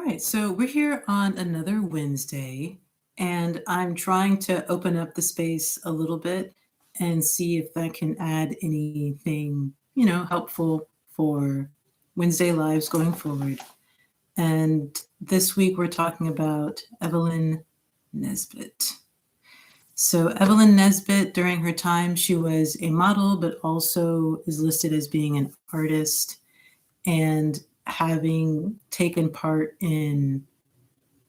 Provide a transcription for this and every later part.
right, so we're here on another Wednesday, and I'm trying to open up the space a little bit and see if that can add anything, helpful for Wednesday lives going forward. And this week we're talking about Evelyn Nesbit. So, Evelyn Nesbit, during her time, she was a model, but also is listed as being an artist and having taken part in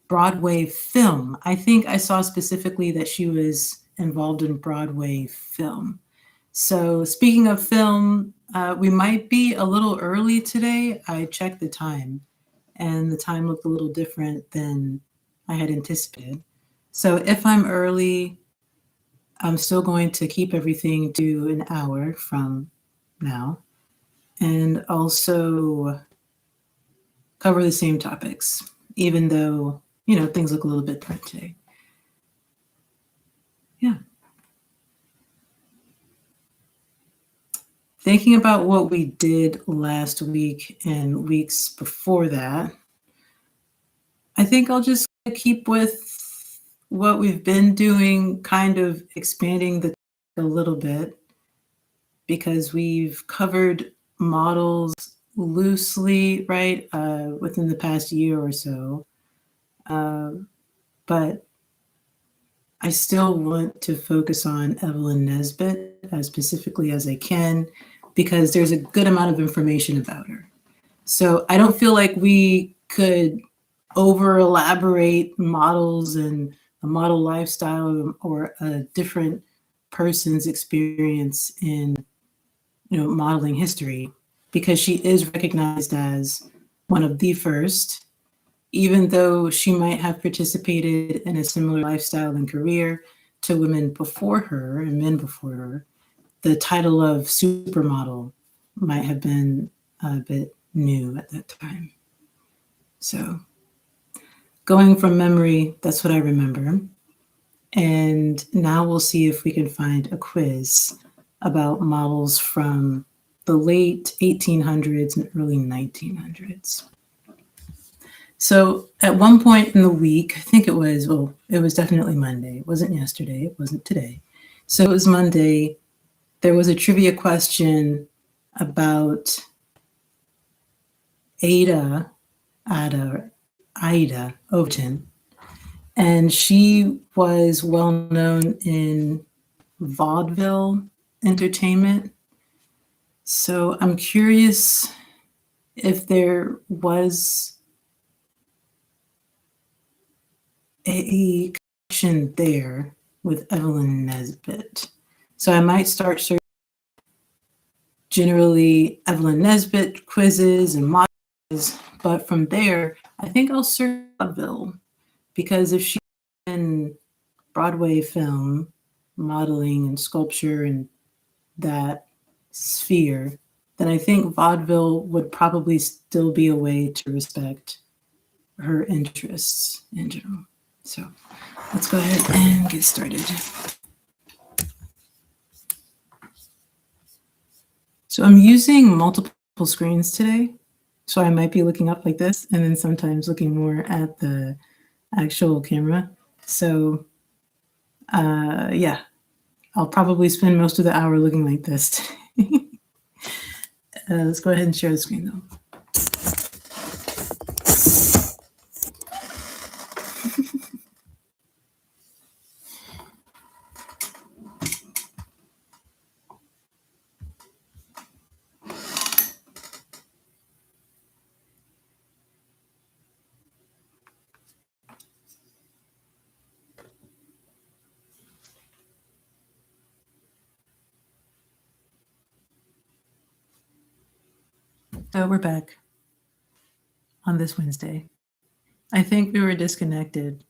Broadway film. I think I saw specifically that she was involved in Broadway film. So, speaking of film, we might be a little early today. I checked the time, and the time looked a little different than I had anticipated. So, if I'm early, I'm still going to keep everything to an hour from now and also cover the same topics, even though, things look a little bit different today. Yeah. Thinking about what we did last week and weeks before that, I think I'll just keep with what we've been doing, kind of expanding the a little bit, because we've covered models loosely, right, within the past year or so. But I still want to focus on Evelyn Nesbit as specifically as I can, because there's a good amount of information about her. So I don't feel like we could over elaborate models and a model lifestyle or a different person's experience in modeling history, because she is recognized as one of the first, even though she might have participated in a similar lifestyle and career to women before her and men before her. The title of supermodel might have been a bit new at that time. So going from memory, that's what I remember. And now we'll see if we can find a quiz about models from the late 1800s and early 1900s. So at one point in the week, I think it was definitely Monday. It wasn't yesterday. It wasn't today. So it was Monday. There was a trivia question about Ida Overton, and she was well known in vaudeville entertainment. So I'm curious if there was a connection there with Evelyn Nesbit. So I might start searching generally Evelyn Nesbit quizzes and models, but from there, I think I'll search vaudeville, because if she's in Broadway film, modeling and sculpture and that sphere, then I think vaudeville would probably still be a way to respect her interests in general. So let's go ahead and get started. So I'm using multiple screens today. So I might be looking up like this and then sometimes looking more at the actual camera. So yeah, I'll probably spend most of the hour looking like this today. Let's go ahead and share the screen though. So we're back on this Wednesday. I think we were disconnected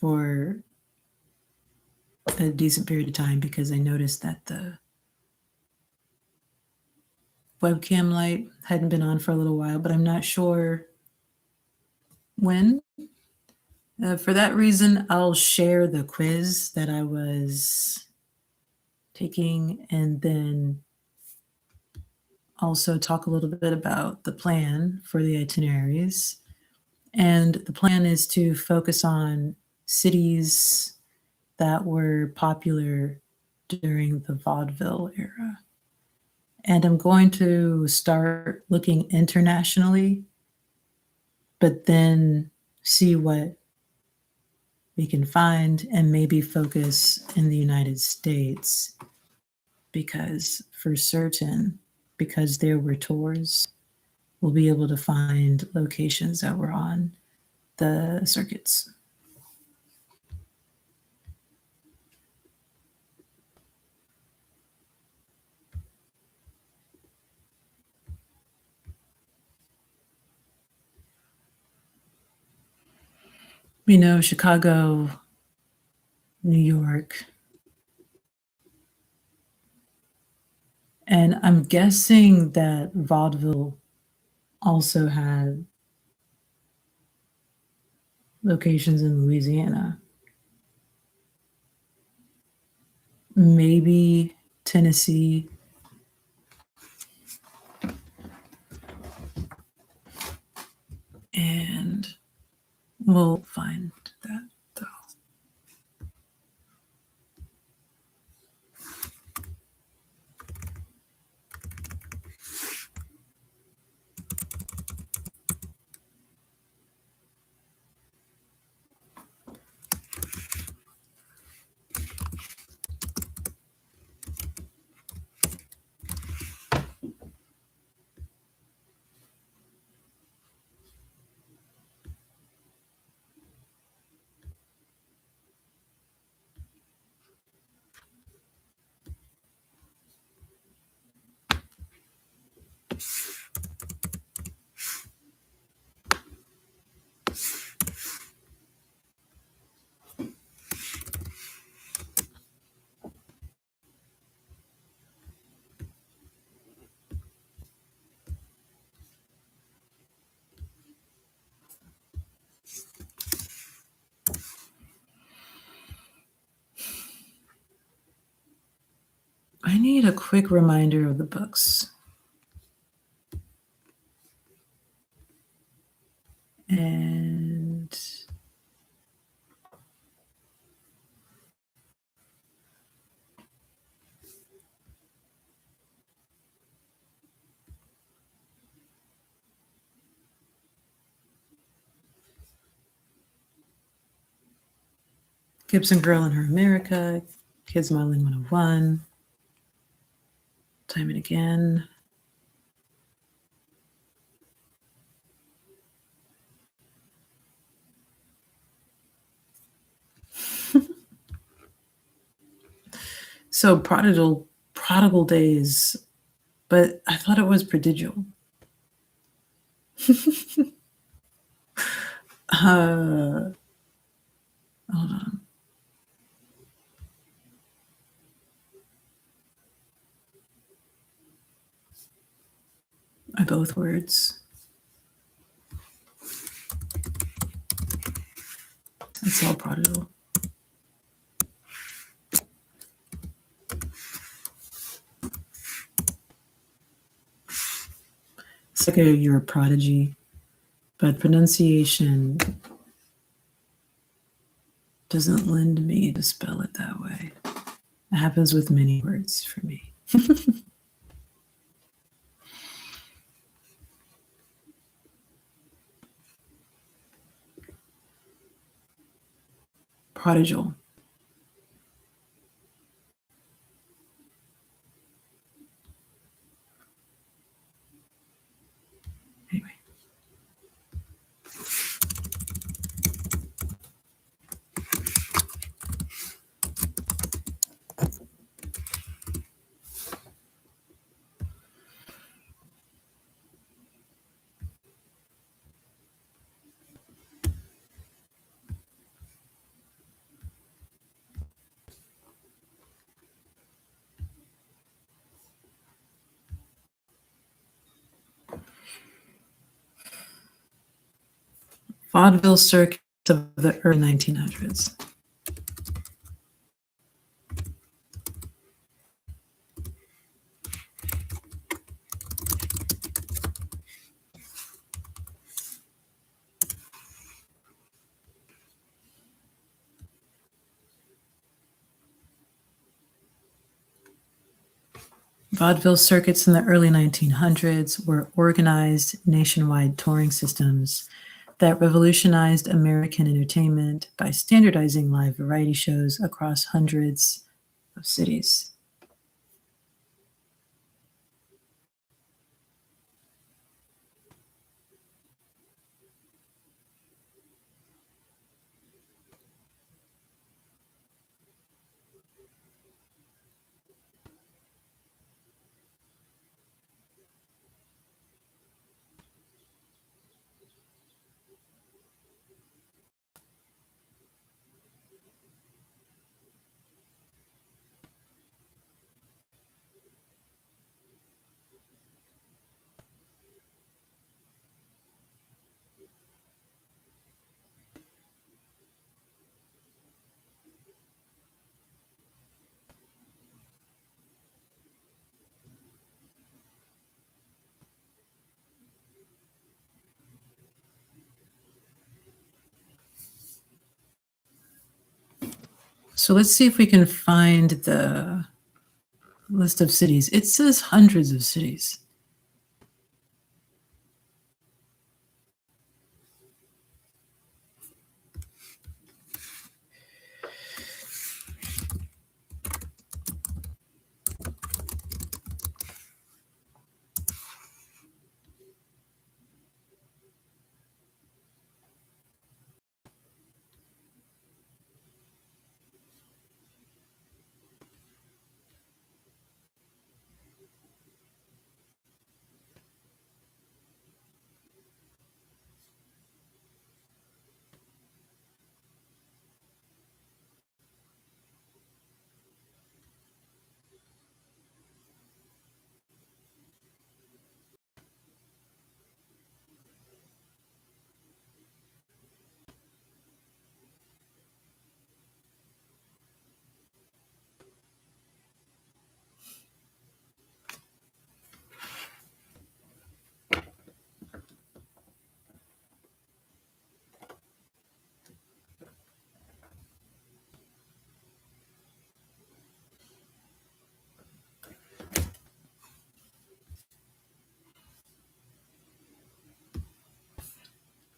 for a decent period of time because I noticed that the webcam light hadn't been on for a little while, but I'm not sure when. For that reason, I'll share the quiz that I was taking and then also talk a little bit about the plan for the itineraries. And the plan is to focus on cities that were popular during the vaudeville era. And I'm going to start looking internationally, but then see what we can find and maybe focus in the United States because, for certain, because there were tours, we'll be able to find locations that were on the circuits. You know, Chicago, New York, and I'm guessing that vaudeville also had locations in Louisiana. Maybe Tennessee. And we'll find that though. I need a quick reminder of the books. And Gibson Girl and Her America, Kids Modeling 101, Time and Again. So Prodigal Days, but I thought it was Prodigal. Hold on. Are both words? It's all Prodigal. It's like you're a prodigy, but pronunciation doesn't lend me to spell it that way. It happens with many words for me. Prodigal. Anyway. Vaudeville circuit of the early 1900s. Vaudeville circuits in the early 1900s were organized nationwide touring systems that revolutionized American entertainment by standardizing live variety shows across hundreds of cities. So let's see if we can find the list of cities. It says hundreds of cities.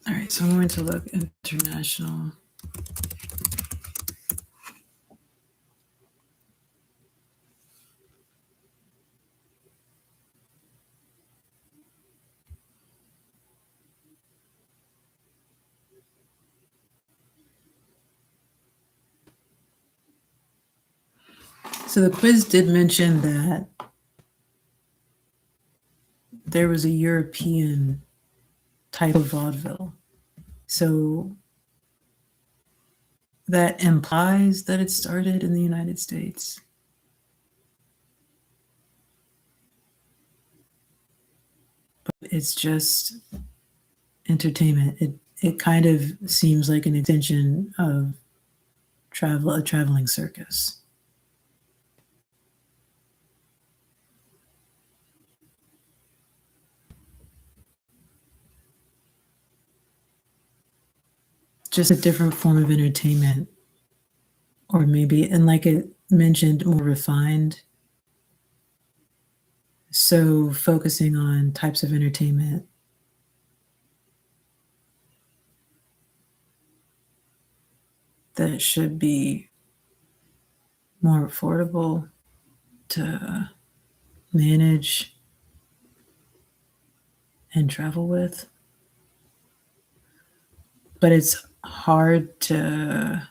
All right, so I'm going to look international. So the quiz did mention that there was a European type of vaudeville. So that implies that it started in the United States. But it's just entertainment. It kind of seems like an extension of a traveling circus. Just a different form of entertainment, or maybe, and like it mentioned, more refined. So focusing on types of entertainment that should be more affordable to manage and travel with. But it's hard to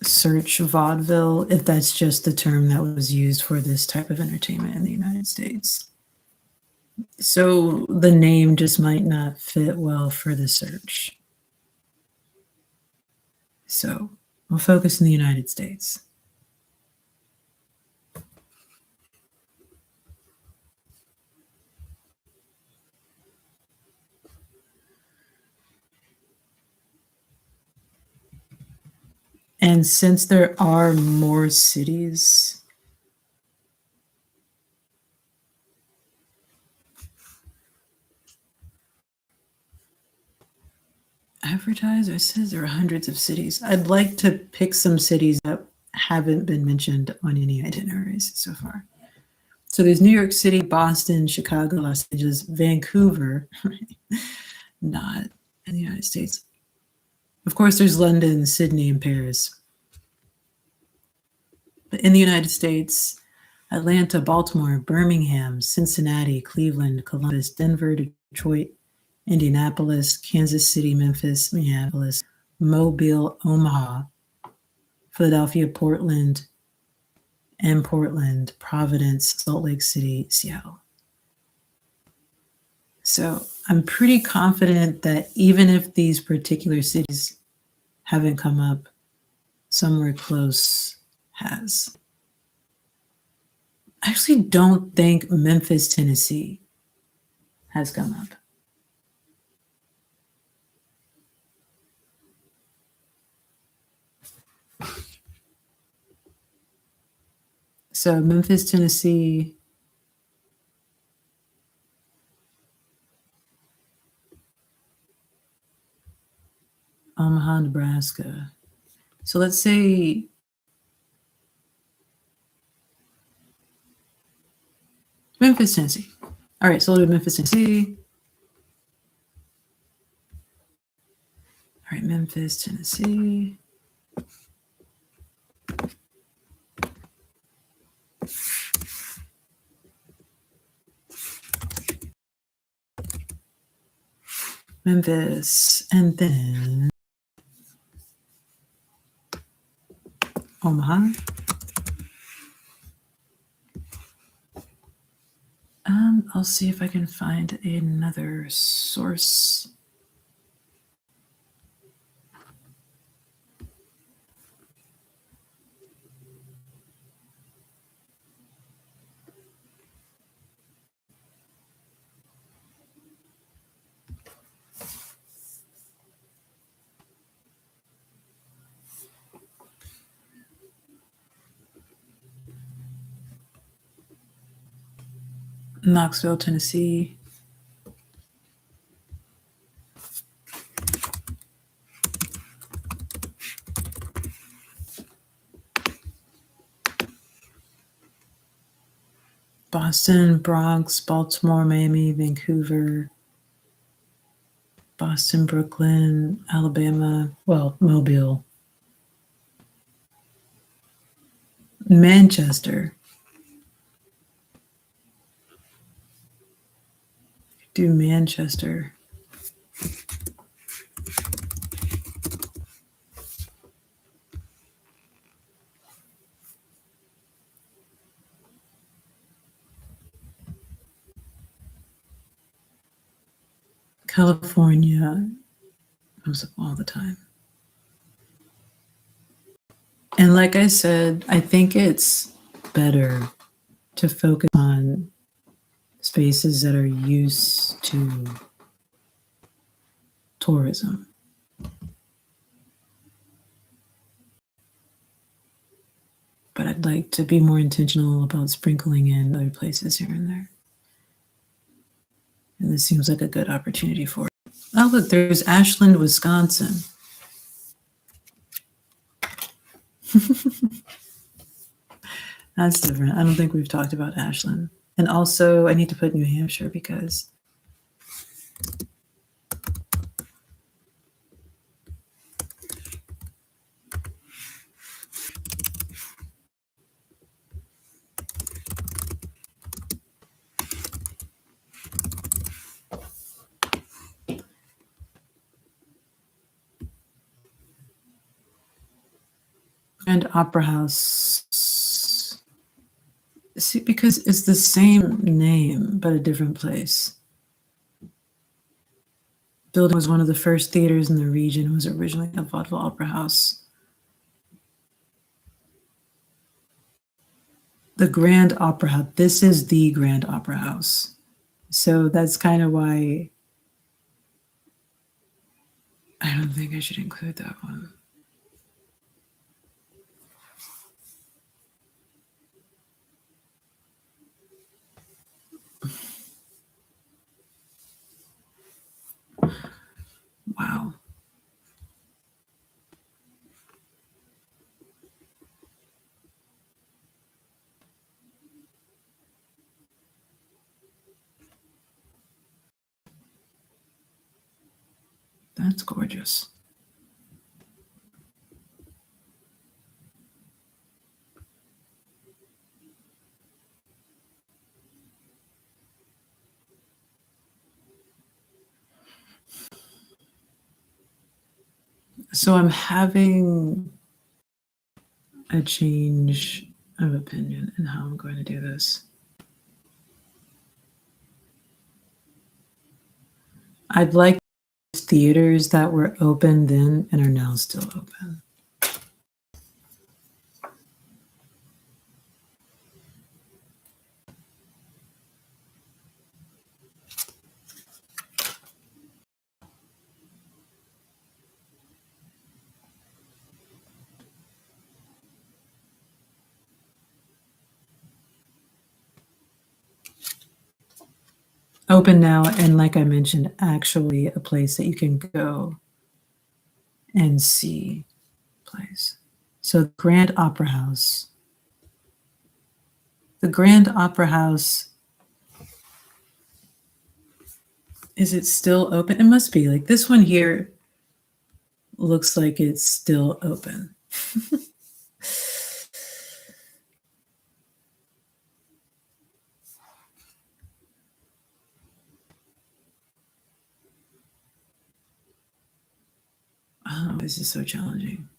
search vaudeville if that's just the term that was used for this type of entertainment in the United States. So the name just might not fit well for the search. So we'll focus in the United States. And since there are more cities, advertise, it says there are hundreds of cities. I'd like to pick some cities that haven't been mentioned on any itineraries so far. So there's New York City, Boston, Chicago, Los Angeles, Vancouver, not in the United States. Of course, there's London, Sydney, and Paris. But in the United States, Atlanta, Baltimore, Birmingham, Cincinnati, Cleveland, Columbus, Denver, Detroit, Indianapolis, Kansas City, Memphis, Minneapolis, Mobile, Omaha, Philadelphia, Portland, Providence, Salt Lake City, Seattle. So I'm pretty confident that even if these particular cities haven't come up, somewhere close has. I actually don't think Memphis, Tennessee has come up. So Memphis, Tennessee, Omaha, Nebraska. So let's say Memphis, Tennessee. All right, so we'll do Memphis, Tennessee. All right, Memphis, Tennessee. Memphis, and then Omaha. I'll see if I can find another source. Knoxville, Tennessee. Boston, Bronx, Baltimore, Miami, Vancouver, Boston, Brooklyn, Alabama, well, Mobile, Manchester. Do Manchester. California comes up all the time. And like I said, I think it's better to focus on spaces that are used to tourism. But I'd like to be more intentional about sprinkling in other places here and there. And this seems like a good opportunity for it. Oh, look, there's Ashland, Wisconsin. That's different. I don't think we've talked about Ashland. And also, I need to put New Hampshire because Grand Opera House. See, because it's the same name, but a different place. Building was one of the first theaters in the region. It was originally a vaudeville opera house. The Grand Opera House. This is the Grand Opera House. So that's kind of why I don't think I should include that one. Wow. That's gorgeous. So I'm having a change of opinion in how I'm going to do this. I'd like theaters that were open then and are now still open. Open now, and like I mentioned, actually a place that you can go and see plays. So Grand Opera House. The Grand Opera House, is it still open? It must be. Like this one here looks like it's still open. Oh, this is so challenging.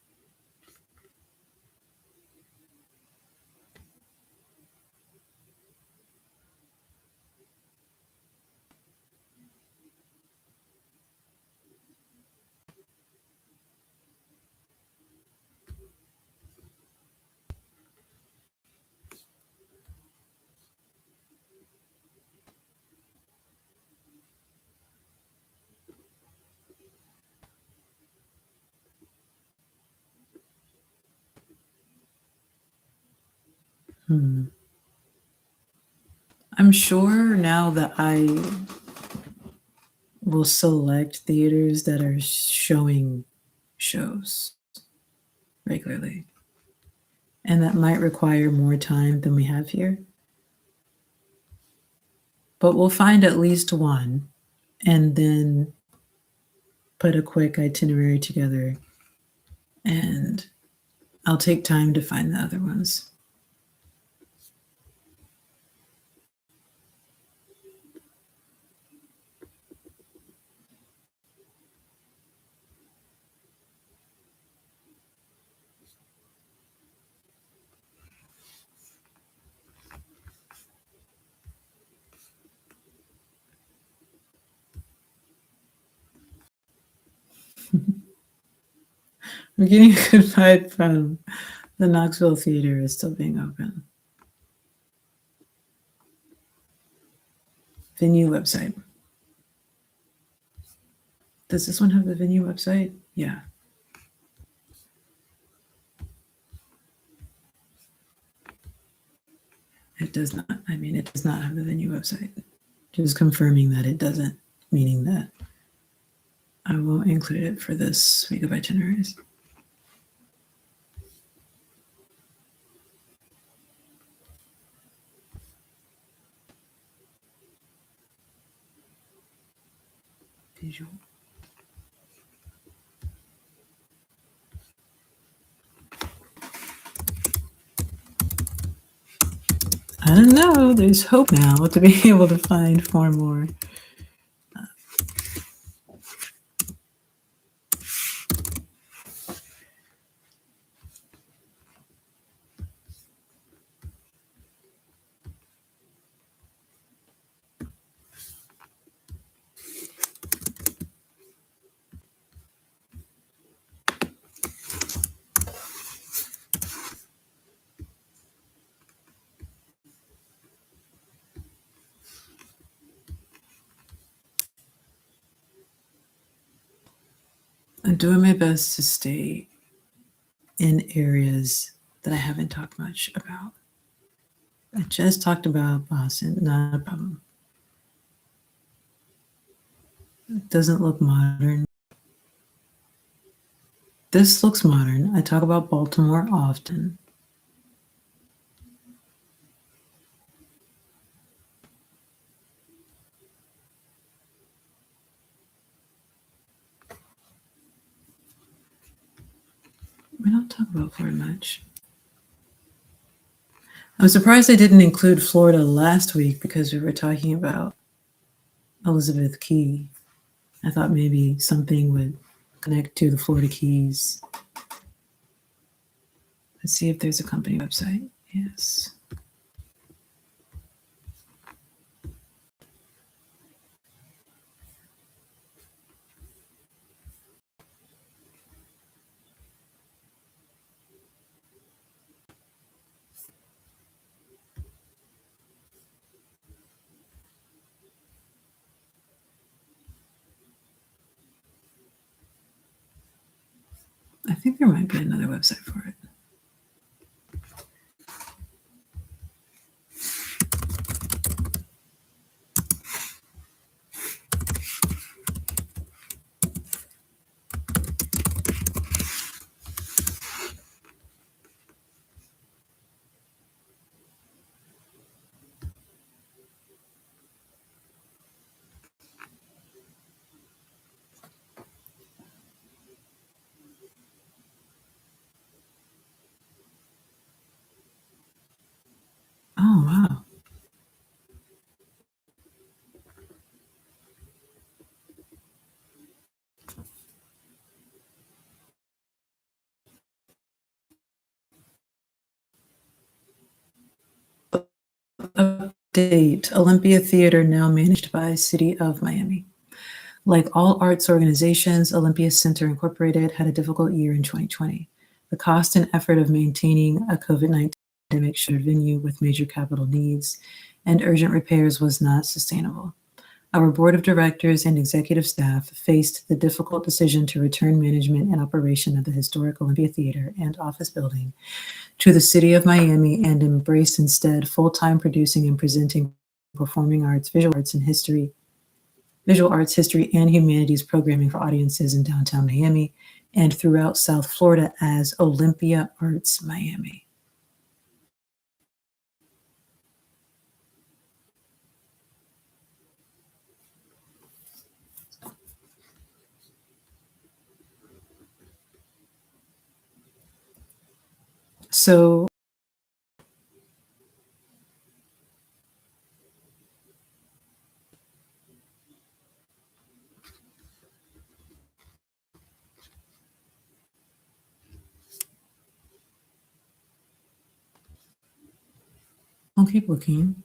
I'm sure now that I will select theaters that are showing shows regularly. And that might require more time than we have here. But we'll find at least one and then put a quick itinerary together. And I'll take time to find the other ones. We're getting a good vibe from the Knoxville Theater is still being open. Venue website. Does this one have the venue website? Yeah. It does not. I mean, it does not have the venue website. Just confirming that it doesn't, meaning that I won't include it for this week of itineraries. Visual. I don't know. There's hope now to be able to find 4 more. I'm doing my best to stay in areas that I haven't talked much about. I just talked about Boston, not a problem. It doesn't look modern. This looks modern. I talk about Baltimore often. We don't talk about Florida much. I'm surprised I didn't include Florida last week because we were talking about Elizabeth Key. I thought maybe something would connect to the Florida Keys. Let's see if there's a company website. Yes. I think there might be another website for it. Oh, wow. Update. Olympia Theater now managed by City of Miami. Like all arts organizations, Olympia Center Incorporated had a difficult year in 2020. The cost and effort of maintaining a COVID-19 pandemic shuttered venue with major capital needs and urgent repairs was not sustainable. Our board of directors and executive staff faced the difficult decision to return management and operation of the historic Olympia Theater and office building to the City of Miami and embrace instead full-time producing and presenting performing arts, visual arts, history, and humanities programming for audiences in downtown Miami and throughout South Florida as Olympia Arts Miami. So I'll keep looking.